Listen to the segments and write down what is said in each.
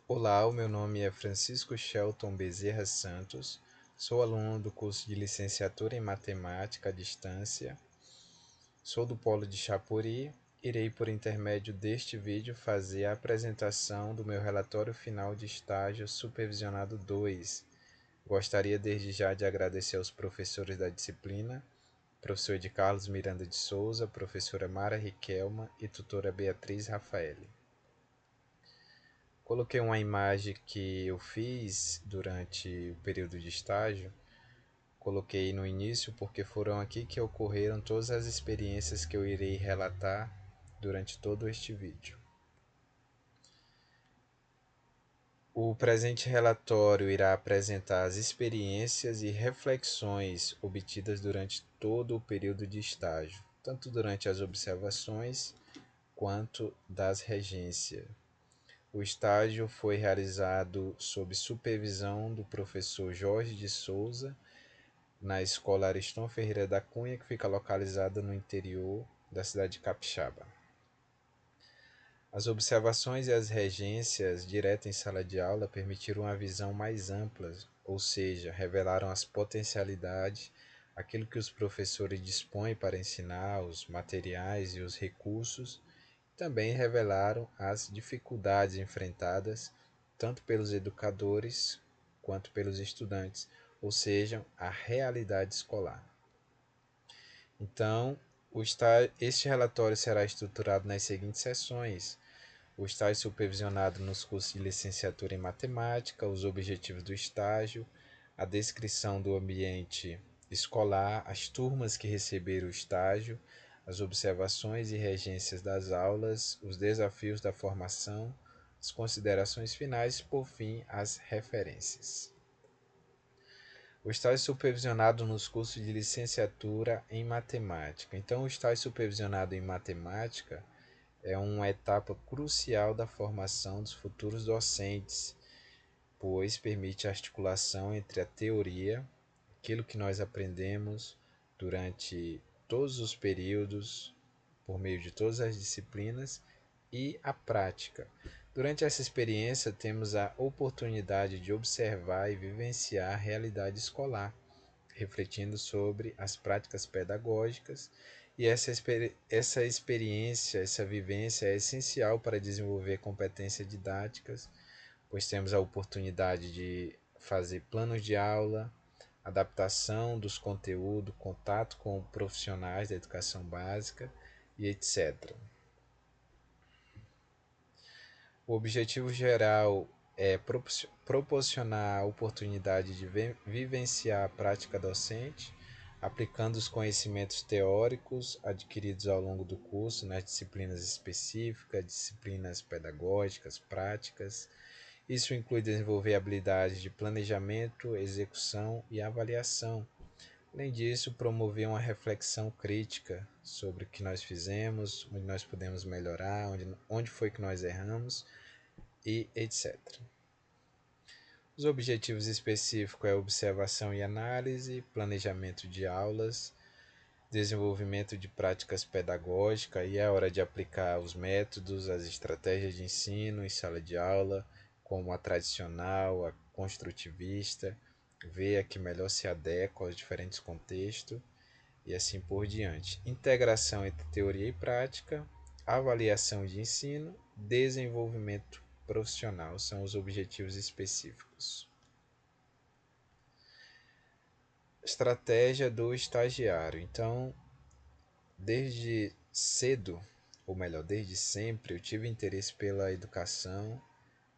Olá, o meu nome é Francisco Shelton Bezerra Santos, sou aluno do curso de Licenciatura em Matemática à Distância, sou do Polo de Chapuri. Irei, por intermédio deste vídeo, fazer a apresentação do meu relatório final de estágio Supervisionado 2. Gostaria desde já de agradecer aos professores da disciplina, professor de Carlos Miranda de Souza, professora Mara Riquelma e tutora Beatriz Rafaeli. Coloquei uma imagem que eu fiz durante o período de estágio. Coloquei no início porque foram aqui que ocorreram todas as experiências que eu irei relatar durante todo este vídeo. O presente relatório irá apresentar as experiências e reflexões obtidas durante todo o período de estágio, tanto durante as observações quanto das regências. O estágio foi realizado sob supervisão do professor Jorge de Souza, na Escola Ariston Ferreira da Cunha, que fica localizada no interior da cidade de Capixaba. As observações e as regências diretas em sala de aula permitiram uma visão mais ampla, ou seja, revelaram as potencialidades, aquilo que os professores dispõem para ensinar, os materiais e os recursos. Também revelaram as dificuldades enfrentadas tanto pelos educadores quanto pelos estudantes, ou seja, a realidade escolar. Então, este relatório será estruturado nas seguintes seções: o estágio supervisionado nos cursos de licenciatura em matemática, os objetivos do estágio, a descrição do ambiente escolar, as turmas que receberam o estágio, as observações e regências das aulas, os desafios da formação, as considerações finais, por fim, as referências. O estágio supervisionado nos cursos de licenciatura em matemática. Então, o estágio supervisionado em matemática é uma etapa crucial da formação dos futuros docentes, pois permite a articulação entre a teoria, aquilo que nós aprendemos durante todos os períodos, por meio de todas as disciplinas, e a prática. Durante essa experiência, temos a oportunidade de observar e vivenciar a realidade escolar, refletindo sobre as práticas pedagógicas, e essa experiência, essa vivência é essencial para desenvolver competências didáticas, pois temos a oportunidade de fazer planos de aula, adaptação dos conteúdos, contato com profissionais da educação básica e etc. O objetivo geral é proporcionar a oportunidade de vivenciar a prática docente, aplicando os conhecimentos teóricos adquiridos ao longo do curso nas disciplinas específicas, disciplinas pedagógicas, práticas. Isso inclui desenvolver habilidades de planejamento, execução e avaliação. Além disso, promover uma reflexão crítica sobre o que nós fizemos, onde nós podemos melhorar, onde foi que nós erramos e etc. Os objetivos específicos é observação e análise, planejamento de aulas, desenvolvimento de práticas pedagógicas e é hora de aplicar os métodos, as estratégias de ensino em sala de aula, como a tradicional, a construtivista, ver a que melhor se adequa aos diferentes contextos e assim por diante. Integração entre teoria e prática, avaliação de ensino, desenvolvimento profissional são os objetivos específicos. Estratégia do estagiário. Então, desde cedo, ou melhor, desde sempre, eu tive interesse pela educação,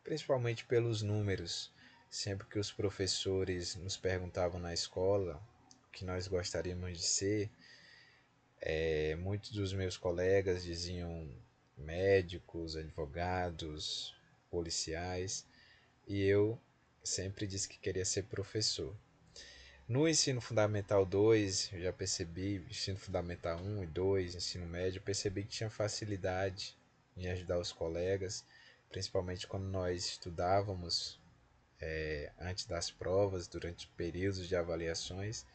principalmente pelos números. Sempre que os professores nos perguntavam na escola o que nós gostaríamos de ser, muitos dos meus colegas diziam médicos, advogados, policiais, e eu sempre disse que queria ser professor. No ensino fundamental 2, eu já percebi, ensino fundamental 1 e 2, ensino médio, eu percebi que tinha facilidade em ajudar os colegas, principalmente quando nós estudávamos antes das provas, durante períodos de avaliações,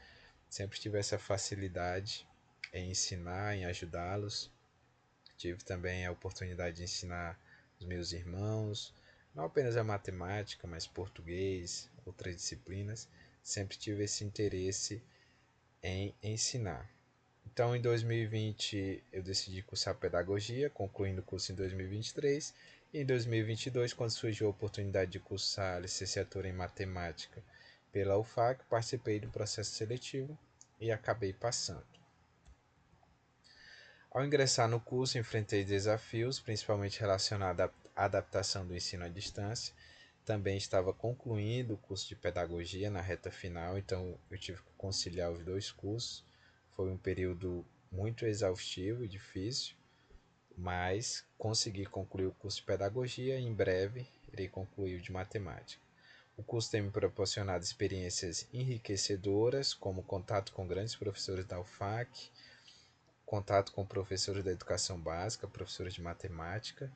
sempre tive essa facilidade em ensinar, em ajudá-los. Tive também a oportunidade de ensinar os meus irmãos, não apenas a matemática, mas português, outras disciplinas. Sempre tive esse interesse em ensinar. Então, em 2020, eu decidi cursar pedagogia, concluindo o curso em 2023. E em 2022, quando surgiu a oportunidade de cursar a licenciatura em matemática pela UFAC, participei do processo seletivo e acabei passando. Ao ingressar no curso, enfrentei desafios, principalmente relacionados à adaptação do ensino à distância. Também estava concluindo o curso de pedagogia na reta final, então eu tive que conciliar os dois cursos. Foi um período muito exaustivo e difícil, mas consegui concluir o curso de pedagogia e em breve irei concluir o de matemática. O curso tem me proporcionado experiências enriquecedoras, como contato com grandes professores da UFAC, contato com professores da educação básica, professores de matemática,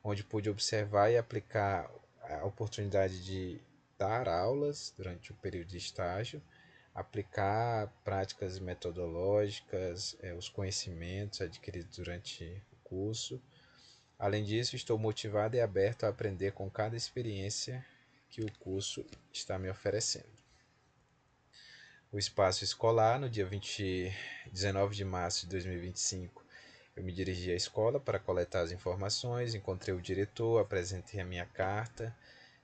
onde pude observar e aplicar a oportunidade de dar aulas durante o período de estágio, aplicar práticas metodológicas, os conhecimentos adquiridos durante o curso. Além disso, estou motivado e aberto a aprender com cada experiência que o curso está me oferecendo. O espaço escolar, no dia 19 de março de 2025, eu me dirigi à escola para coletar as informações, encontrei o diretor, apresentei a minha carta,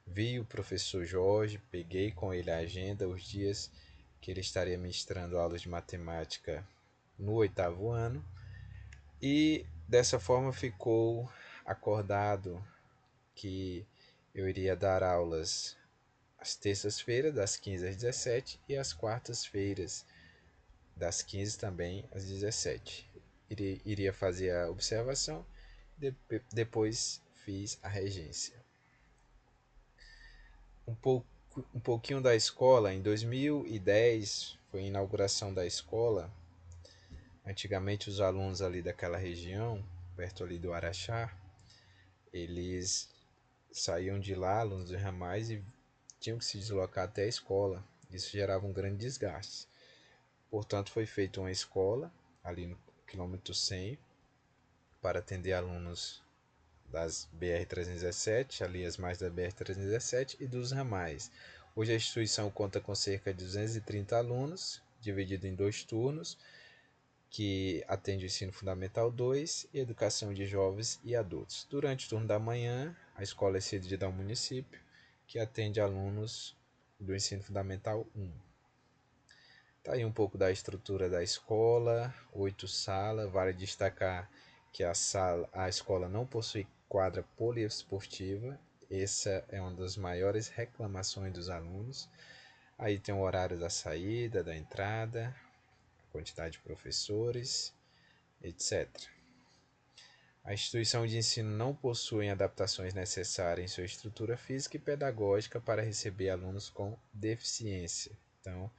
vi o professor Jorge, peguei com ele a agenda, os dias que ele estaria ministrando aulas de matemática no 8º ano, e dessa forma ficou acordado que eu iria dar aulas às terças-feiras, das 15 às 17, e às quartas-feiras, das 15 também às 17. Iria fazer a observação, depois fiz a regência. Um pouquinho da escola, em 2010 foi a inauguração da escola. Antigamente os alunos ali daquela região, perto ali do Araxá, eles saíam de lá, alunos de ramais, e tinham que se deslocar até a escola. Isso gerava um grande desgaste. Portanto, foi feita uma escola ali no quilômetro 100 para atender alunos das BR-317, ali as mais da BR-317 e dos ramais. Hoje a instituição conta com cerca de 230 alunos, dividido em 2 turnos, que atende o ensino fundamental 2 e educação de jovens e adultos. Durante o turno da manhã, a escola é cedida ao município, que atende alunos do ensino fundamental 1. Tá aí um pouco da estrutura da escola, 8 salas. Vale destacar que a escola não possui quadra poliesportiva. Essa é uma das maiores reclamações dos alunos. Aí tem o horário da saída, da entrada, a quantidade de professores, etc. A instituição de ensino não possui adaptações necessárias em sua estrutura física e pedagógica para receber alunos com deficiência. Então,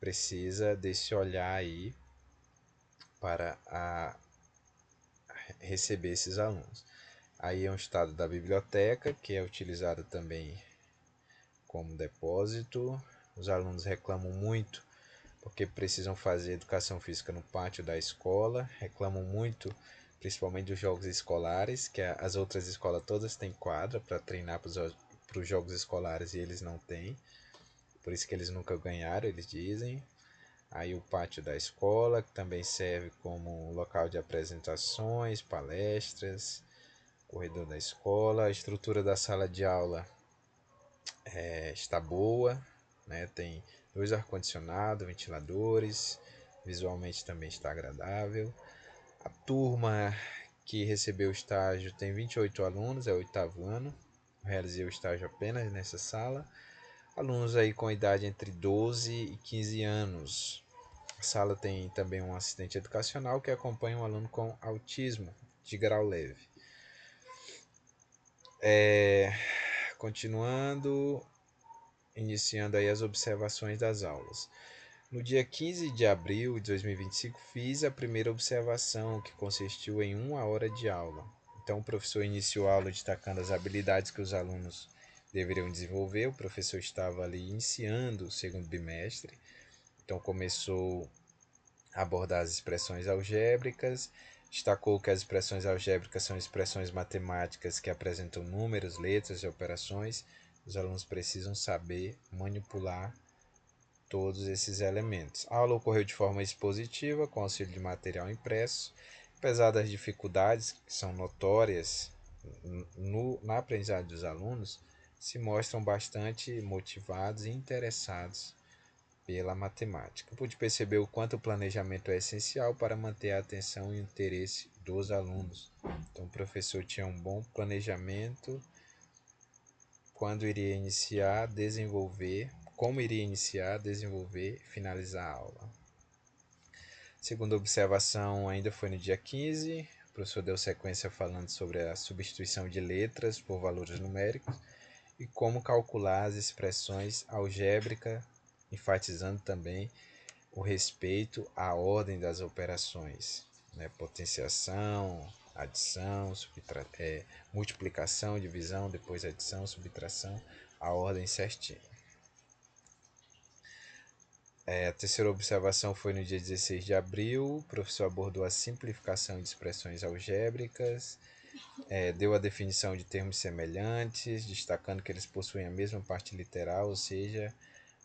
precisa desse olhar aí para receber esses alunos. Aí é um estado da biblioteca, que é utilizado também como depósito. Os alunos reclamam muito porque precisam fazer educação física no pátio da escola, reclamam muito principalmente dos jogos escolares, que as outras escolas todas têm quadra para treinar para os jogos escolares e eles não têm, por isso que eles nunca ganharam, eles dizem. Aí o pátio da escola, que também serve como local de apresentações, palestras, corredor da escola. A estrutura da sala de aula está boa, né? Tem 2 ar-condicionado, ventiladores, visualmente também está agradável. A turma que recebeu o estágio tem 28 alunos, é o 8º ano. Eu realizei o estágio apenas nessa sala. Alunos aí com idade entre 12 e 15 anos. A sala tem também um assistente educacional que acompanha um aluno com autismo de grau leve. Continuando, iniciando aí as observações das aulas. No dia 15 de abril de 2025, fiz a primeira observação, que consistiu em 1 hora de aula. Então, o professor iniciou a aula destacando as habilidades que os alunos deveriam desenvolver. O professor estava ali iniciando o 2º bimestre, então começou a abordar as expressões algébricas, Destacou que as expressões algébricas são expressões matemáticas que apresentam números, letras e operações. Os alunos precisam saber manipular todos esses elementos. A aula ocorreu de forma expositiva, com auxílio de material impresso. Apesar das dificuldades que são notórias na aprendizagem dos alunos, se mostram bastante motivados e interessados pela matemática. Pude perceber o quanto o planejamento é essencial para manter a atenção e o interesse dos alunos. Então, o professor tinha um bom planejamento quando iria iniciar, desenvolver, como iria iniciar, desenvolver e finalizar a aula. Segunda observação ainda foi no dia 15. O professor deu sequência falando sobre a substituição de letras por valores numéricos e como calcular as expressões algébricas, enfatizando também o respeito à ordem das operações, né? Potenciação, adição, multiplicação, divisão, depois adição, subtração, a ordem certinha. A terceira observação foi no dia 16 de abril. O professor abordou a simplificação de expressões algébricas, deu a definição de termos semelhantes, destacando que eles possuem a mesma parte literal, ou seja,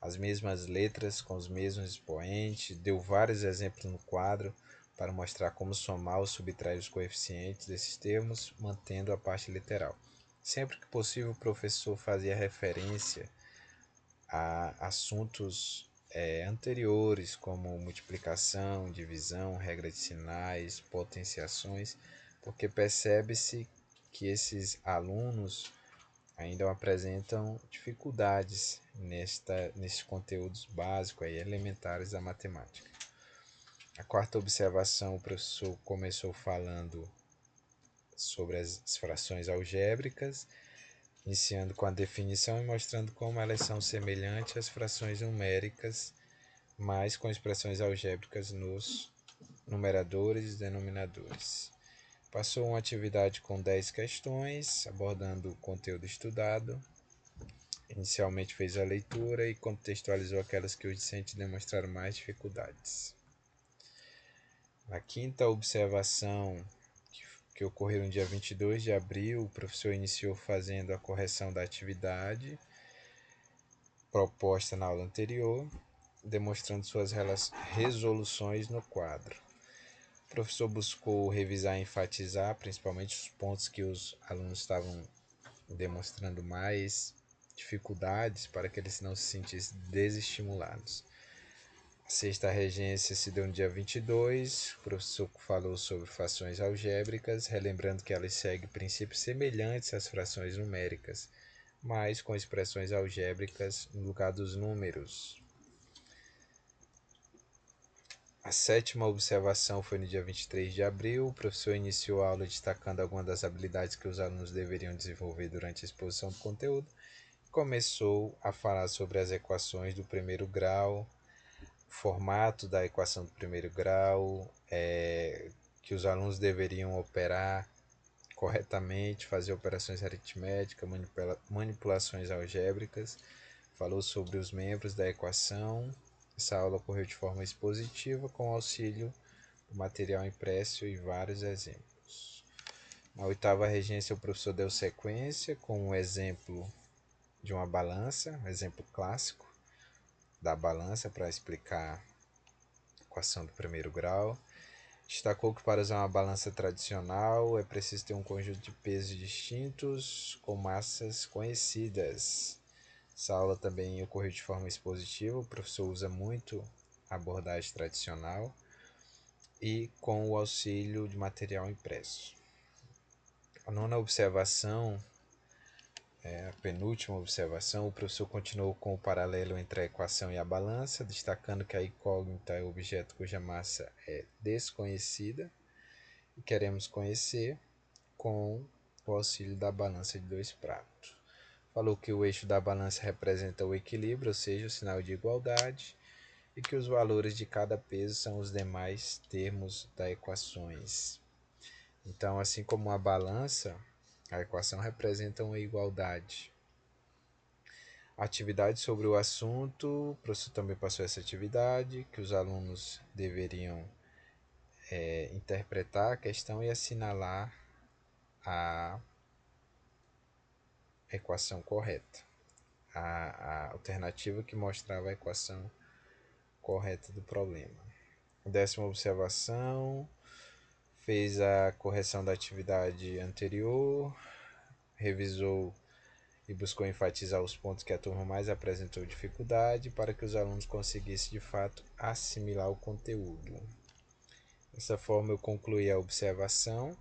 as mesmas letras com os mesmos expoentes, deu vários exemplos no quadro para mostrar como somar ou subtrair os coeficientes desses termos, mantendo a parte literal. Sempre que possível, o professor fazia referência a assuntos anteriores, como multiplicação, divisão, regra de sinais, potenciações, porque percebe-se que esses alunos ainda apresentam dificuldades nesses conteúdos básicos e elementares da matemática. A quarta observação, o professor começou falando sobre as frações algébricas, iniciando com a definição e mostrando como elas são semelhantes às frações numéricas, mas com expressões algébricas nos numeradores e denominadores. Passou uma atividade com 10 questões, abordando o conteúdo estudado. Inicialmente fez a leitura e contextualizou aquelas que os discentes demonstraram mais dificuldades. A quinta observação, que ocorreu no dia 22 de abril, o professor iniciou fazendo a correção da atividade proposta na aula anterior, demonstrando suas resoluções no quadro. O professor buscou revisar e enfatizar principalmente os pontos que os alunos estavam demonstrando mais dificuldades para que eles não se sentissem desestimulados. A sexta regência se deu no dia 22, o professor falou sobre frações algébricas, relembrando que elas seguem princípios semelhantes às frações numéricas, mas com expressões algébricas no lugar dos números. A sétima observação foi no dia 23 de abril. O professor iniciou a aula destacando algumas das habilidades que os alunos deveriam desenvolver durante a exposição do conteúdo. Começou a falar sobre as equações do primeiro grau, o formato da equação do primeiro grau, que os alunos deveriam operar corretamente, fazer operações aritméticas, manipulações algébricas. Falou sobre os membros da equação. Essa aula ocorreu de forma expositiva, com auxílio do material impresso e vários exemplos. Na oitava regência, o professor deu sequência com um exemplo de uma balança, um exemplo clássico da balança para explicar a equação do primeiro grau. Destacou que para usar uma balança tradicional é preciso ter um conjunto de pesos distintos com massas conhecidas. Essa aula também ocorreu de forma expositiva, o professor usa muito a abordagem tradicional e com o auxílio de material impresso. A nona observação, a penúltima observação, o professor continuou com o paralelo entre a equação e a balança, destacando que a incógnita é o objeto cuja massa é desconhecida e queremos conhecer com o auxílio da balança de 2 pratos. Falou que o eixo da balança representa o equilíbrio, ou seja, o sinal de igualdade, e que os valores de cada peso são os demais termos das equações. Então, assim como a balança, a equação representa uma igualdade. A atividade sobre o assunto, o professor também passou essa atividade, que os alunos deveriam interpretar a questão e assinalar a equação correta, a alternativa que mostrava a equação correta do problema. Décima observação, fez a correção da atividade anterior, revisou e buscou enfatizar os pontos que a turma mais apresentou dificuldade para que os alunos conseguissem de fato assimilar o conteúdo. Dessa forma eu concluí a observação,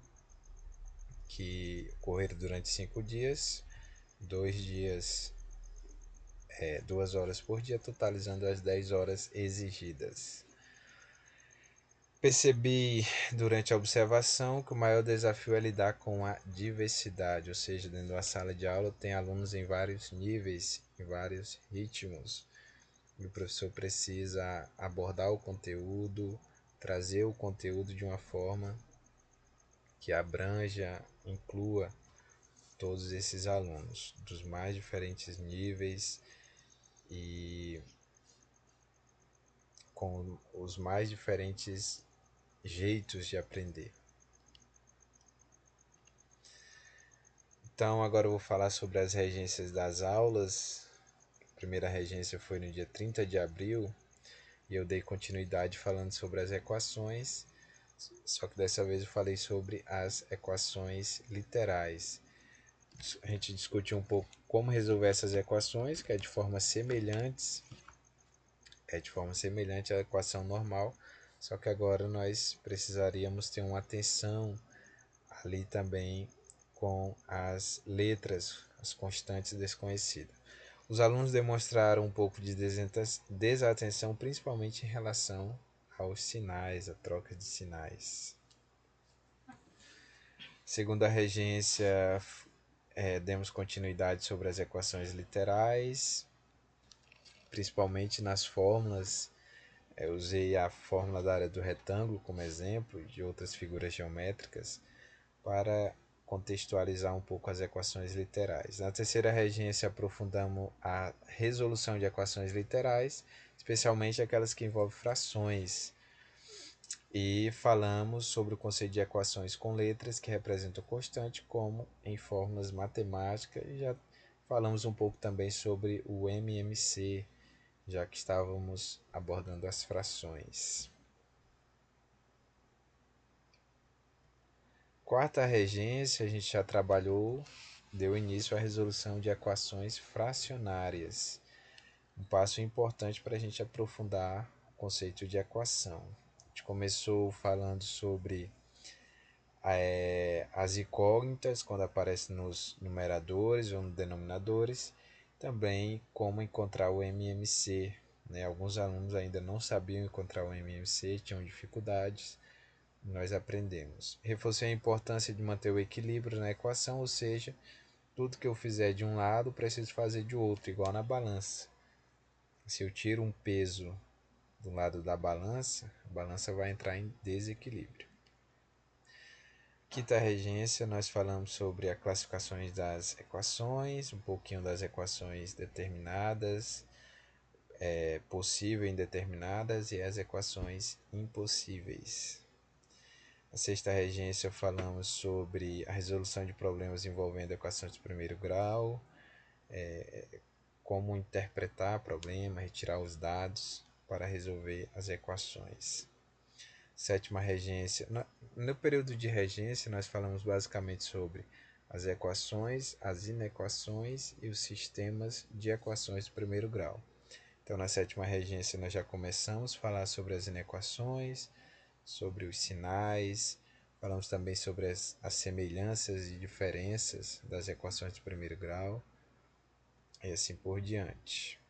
que ocorreram durante 5 dias, 2 dias, 2 horas por dia, totalizando as 10 horas exigidas. Percebi durante a observação que o maior desafio é lidar com a diversidade, ou seja, dentro da sala de aula tem alunos em vários níveis, em vários ritmos, e o professor precisa abordar o conteúdo, trazer o conteúdo de uma forma que abranja, inclua todos esses alunos, dos mais diferentes níveis e com os mais diferentes jeitos de aprender. Então, agora eu vou falar sobre as regências das aulas. A primeira regência foi no dia 30 de abril e eu dei continuidade falando sobre as equações, só que dessa vez eu falei sobre as equações literais. A gente discutiu um pouco como resolver essas equações, que é de forma semelhante à equação normal, só que agora nós precisaríamos ter uma atenção ali também com as letras, as constantes desconhecidas. Os alunos demonstraram um pouco de desatenção, principalmente em relação aos sinais, a troca de sinais. Segundo a regência, demos continuidade sobre as equações literais, principalmente nas fórmulas. Eu usei a fórmula da área do retângulo como exemplo de outras figuras geométricas para contextualizar um pouco as equações literais. Na terceira regência aprofundamos a resolução de equações literais, especialmente aquelas que envolvem frações, e falamos sobre o conceito de equações com letras que representam constante como em fórmulas matemáticas, e já falamos um pouco também sobre o MMC, já que estávamos abordando as frações. Quarta regência, a gente já trabalhou, deu início à resolução de equações fracionárias, um passo importante para a gente aprofundar o conceito de equação. A gente começou falando sobre as incógnitas, quando aparecem nos numeradores ou nos denominadores, também como encontrar o MMC. Alguns alunos ainda não sabiam encontrar o MMC, tinham dificuldades. Nós aprendemos. Reforcei a importância de manter o equilíbrio na equação, ou seja, tudo que eu fizer de um lado, preciso fazer de outro, igual na balança. Se eu tiro um peso do lado da balança, a balança vai entrar em desequilíbrio. Quinta regência, nós falamos sobre as classificações das equações, um pouquinho das equações determinadas, possível e indeterminadas, e as equações impossíveis. Na sexta regência falamos sobre a resolução de problemas envolvendo equações de primeiro grau, como interpretar problema, retirar os dados para resolver as equações. Sétima regência. No período de regência nós falamos basicamente sobre as equações, as inequações e os sistemas de equações de primeiro grau. Então na sétima regência nós já começamos a falar sobre as inequações, sobre os sinais, falamos também sobre as semelhanças e diferenças das equações de primeiro grau e assim por diante.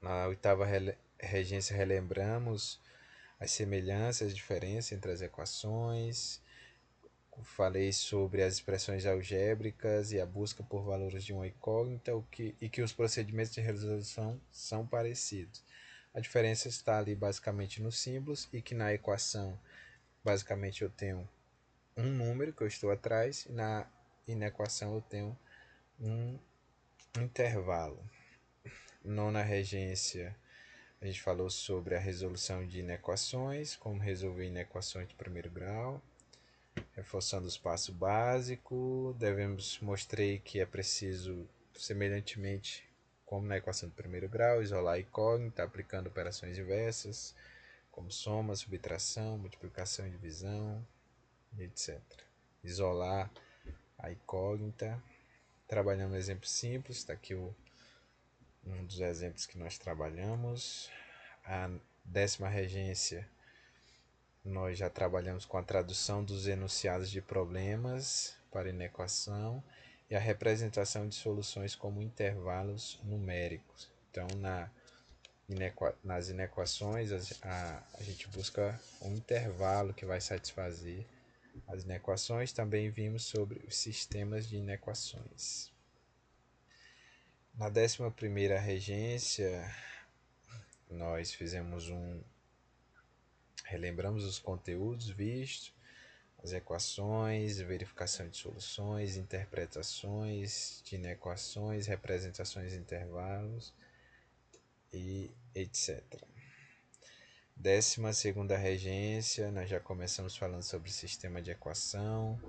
Na oitava regência relembramos as semelhanças e diferenças entre as equações, falei sobre as expressões algébricas e a busca por valores de uma incógnita e que os procedimentos de resolução são parecidos. A diferença está ali basicamente nos símbolos e que na equação basicamente eu tenho um número que eu estou atrás e na equação eu tenho um intervalo. Nona regência, A gente falou sobre a resolução de inequações, como resolver inequações de primeiro grau, reforçando os passos básicos. Mostrei que é preciso, semelhantemente como na equação de primeiro grau, isolar a incógnita aplicando operações inversas, como soma, subtração, multiplicação e divisão, etc. Isolar a incógnita. Trabalhando um exemplo simples, está aqui um dos exemplos que nós trabalhamos. A 10ª regência, nós já trabalhamos com a tradução dos enunciados de problemas para inequação e a representação de soluções como intervalos numéricos. Então, nas inequações, a gente busca um intervalo que vai satisfazer as inequações. Também vimos sobre os sistemas de inequações. Na 11ª regência, nós relembramos os conteúdos vistos, as equações, verificação de soluções, interpretações de inequações, representações de intervalos e etc. 12ª regência, nós já começamos falando sobre sistema de equação,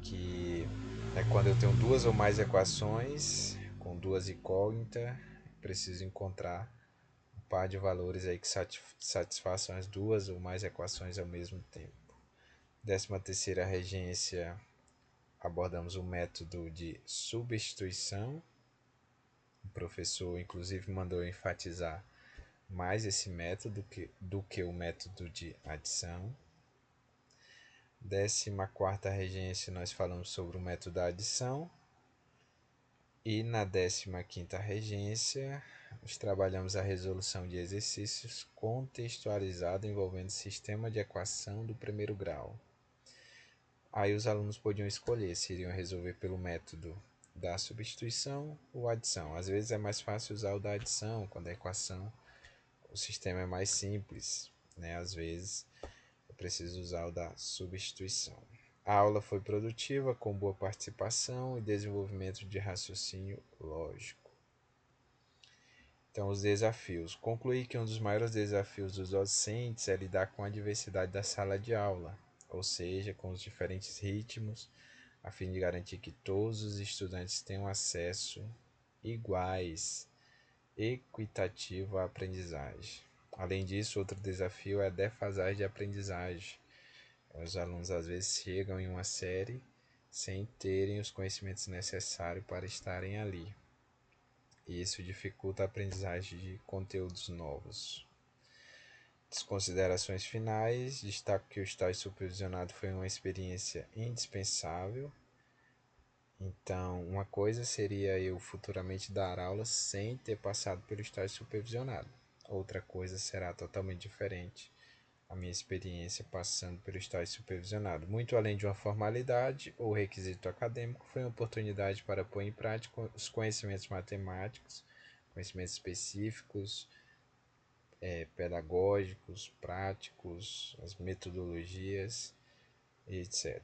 que é quando eu tenho duas ou mais equações com duas incógnitas, preciso encontrar um par de valores aí que satisfaçam as duas ou mais equações ao mesmo tempo. 13ª regência, abordamos o método de substituição. O professor, inclusive, mandou enfatizar mais esse método do que o método de adição. 14ª regência, nós falamos sobre o método da adição. E na 15ª regência, nós trabalhamos a resolução de exercícios contextualizados envolvendo sistema de equação do primeiro grau. Aí os alunos podiam escolher se iriam resolver pelo método da substituição ou adição. Às vezes é mais fácil usar o da adição, quando a equação, o sistema é mais simples, né? Às vezes é preciso usar o da substituição. A aula foi produtiva, com boa participação e desenvolvimento de raciocínio lógico. Então, os desafios. Concluí que um dos maiores desafios dos docentes é lidar com a diversidade da sala de aula, ou seja, com os diferentes ritmos, a fim de garantir que todos os estudantes tenham acesso iguais, equitativo à aprendizagem. Além disso, outro desafio é a defasagem de aprendizagem. Os alunos às vezes chegam em uma série sem terem os conhecimentos necessários para estarem ali. E isso dificulta a aprendizagem de conteúdos novos. Considerações finais, destaco que o estágio supervisionado foi uma experiência indispensável. Então, uma coisa seria eu futuramente dar aula sem ter passado pelo estágio supervisionado. Outra coisa será totalmente diferente a minha experiência passando pelo estágio supervisionado. Muito além de uma formalidade ou requisito acadêmico, foi uma oportunidade para pôr em prática os conhecimentos matemáticos, conhecimentos específicos, pedagógicos, práticos, as metodologias, etc.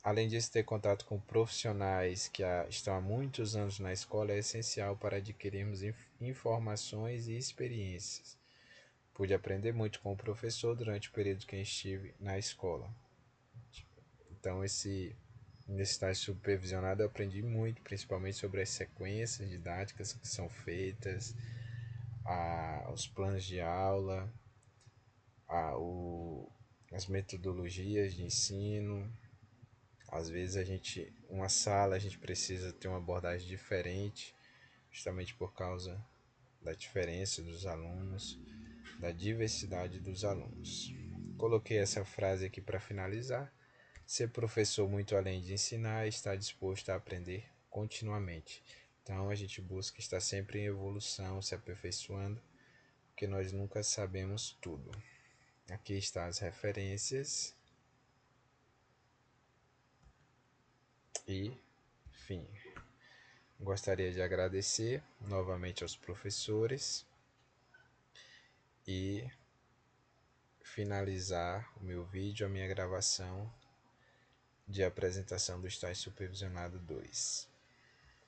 Além disso, ter contato com profissionais que estão há muitos anos na escola é essencial para adquirirmos informações e experiências. Pude aprender muito com o professor durante o período que estive na escola. Então, nesse estágio supervisionado, eu aprendi muito, principalmente sobre as sequências didáticas que são feitas, os planos de aula, as metodologias de ensino. Às vezes uma sala a gente precisa ter uma abordagem diferente, justamente por causa da diferença dos alunos, da diversidade dos alunos. Coloquei essa frase aqui para finalizar. Ser professor, muito além de ensinar, está disposto a aprender continuamente. Então a gente busca estar sempre em evolução, se aperfeiçoando, porque nós nunca sabemos tudo. Aqui estão as referências. E, enfim, gostaria de agradecer novamente aos professores e finalizar o meu vídeo, a minha gravação de apresentação do estágio supervisionado 2.